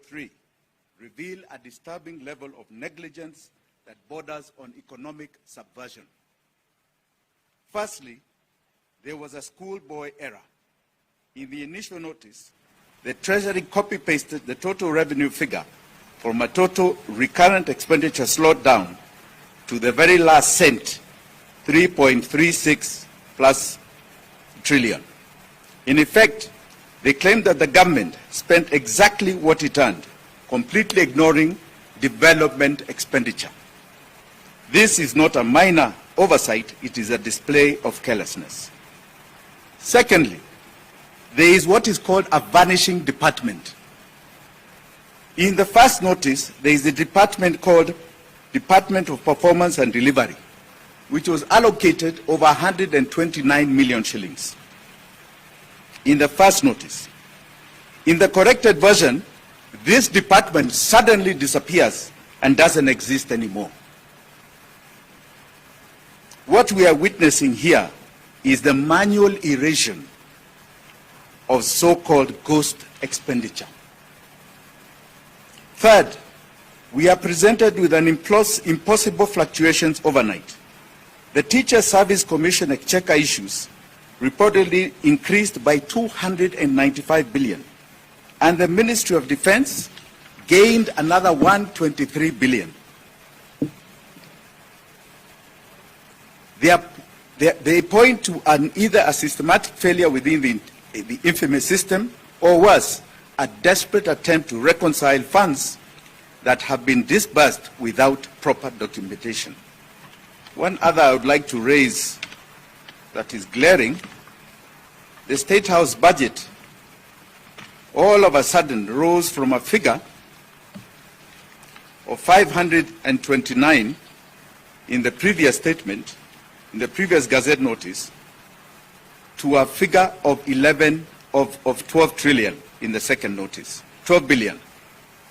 3 reveal a disturbing level of negligence that borders on economic subversion. Firstly, there was a schoolboy error. In the initial notice, the Treasury copy-pasted the total revenue figure from a total recurrent expenditure slowed down to the very last cent, 3.36 plus trillion. In effect, they claimed that the government spent exactly what it earned, completely ignoring development expenditure. This is not a minor oversight, it is a display of carelessness. Secondly, there is what is called a vanishing department. In the first notice, there is a department called Department of Performance and Delivery, which was allocated over 129 million shillings. In the first notice. In the corrected version, this department suddenly disappears and doesn't exist anymore. What we are witnessing here is the manual erosion of so-called ghost expenditure. Third, we are presented with an impossible fluctuations overnight. The Teacher Service Commission exchequer issues reportedly increased by 295 billion, and the Ministry of Defense gained another 123 billion. They point to either a systematic failure within the infamous system, or worse, a desperate attempt to reconcile funds that have been disbursed without proper documentation. One other I would like to raise that is glaring: the State House budget all of a sudden rose from a figure of 529 in the previous statement, in the previous Gazette notice, to a figure of 12 trillion in the second notice, 12 billion.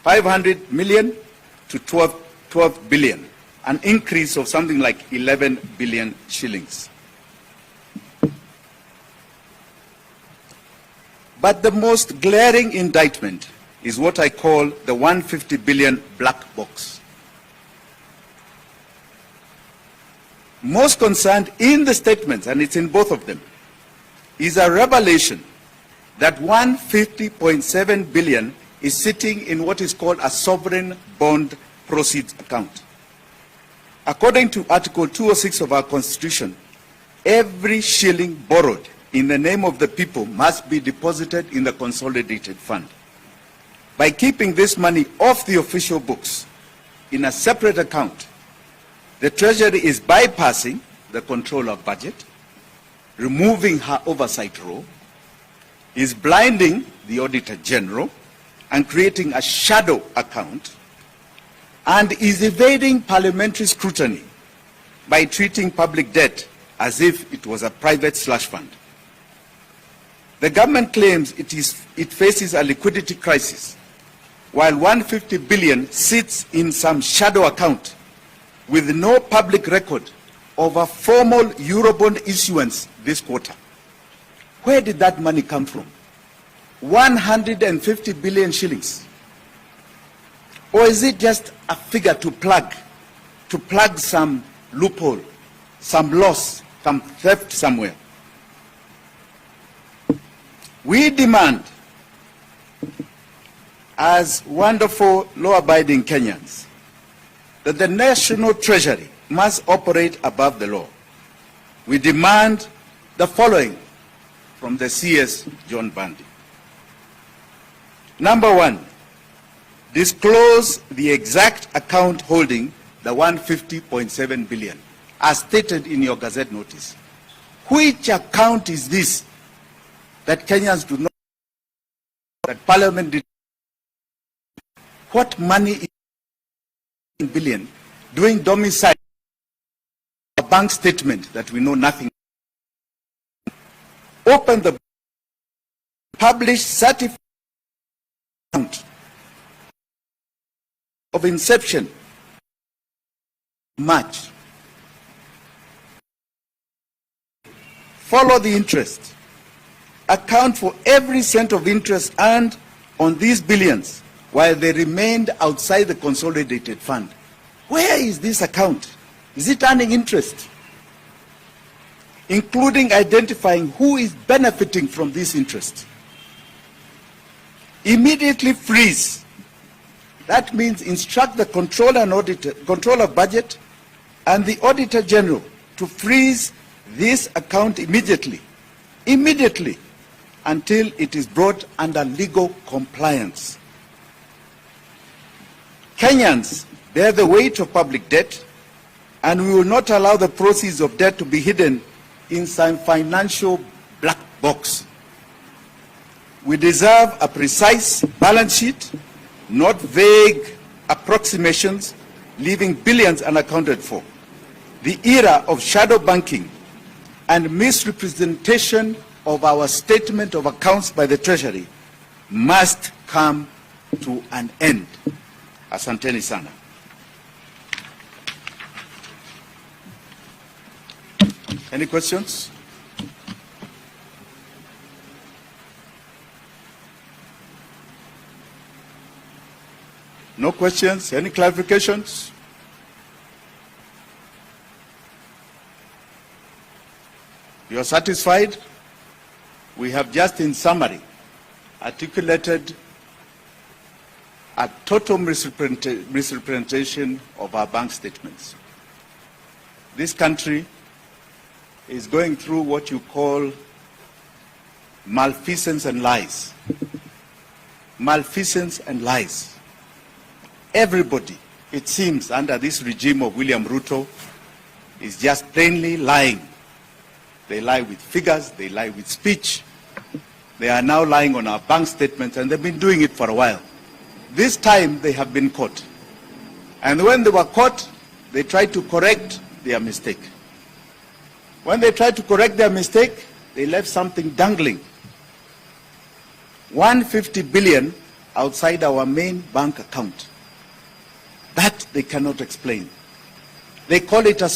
500 million to 12 billion, an increase of something like 11 billion shillings. But the most glaring indictment is what I call the 150 billion black box. Most concerned in the statements, and it's in both of them, is a revelation that 150.7 billion is sitting in what is called a sovereign bond proceeds account. According to Article 206 of our Constitution, every shilling borrowed in the name of the people must be deposited in the consolidated fund. By keeping this money off the official books in a separate account, the Treasury is bypassing the control of budget, removing her oversight role, is blinding the Auditor General and creating a shadow account, and is evading parliamentary scrutiny by treating public debt as if it was a private slush fund. The government claims it faces a liquidity crisis, while 150 billion sits in some shadow account with no public record of a formal Eurobond issuance this quarter. Where did that money come from? 150 billion shillings. Or is it just a figure to plug some loophole, some loss, some theft somewhere? We demand, as wonderful law-abiding Kenyans, that the National Treasury must operate above the law. We demand the following from the CS John Bandi. Number one, disclose the exact account holding the 150.7 billion, as stated in your Gazette notice. Which account is this that Kenyans do not, that Parliament did? What money is in billion doing domicile a bank statement that we know nothing? Open the publish certificate of inception March. Follow the interest. Account for every cent of interest earned on these billions while they remained outside the consolidated fund. Where is this account? Is it earning interest? Including identifying who is benefiting from this interest. Immediately freeze. That means instruct the controller and controller of budget and the Auditor General to freeze this account immediately, until it is brought under legal compliance. Kenyans bear the weight of public debt, and we will not allow the proceeds of debt to be hidden in some financial black box. We deserve a precise balance sheet, not vague approximations, leaving billions unaccounted for. The era of shadow banking and misrepresentation of our statement of accounts by the Treasury must come to an end. Asanteni sana. Any questions? No questions? Any clarifications? You are satisfied? We have just in summary articulated a total misrepresentation of our bank statements. This country is going through what you call malfeasance and lies. Malfeasance and lies. Everybody, it seems, under this regime of William Ruto is just plainly lying. They lie with figures, they lie with speech. They are now lying on our bank statements, and they've been doing it for a while. This time they have been caught. And when they were caught, they tried to correct their mistake. When they tried to correct their mistake, they left something dangling. 150 billion outside our main bank account. That they cannot explain. They call it a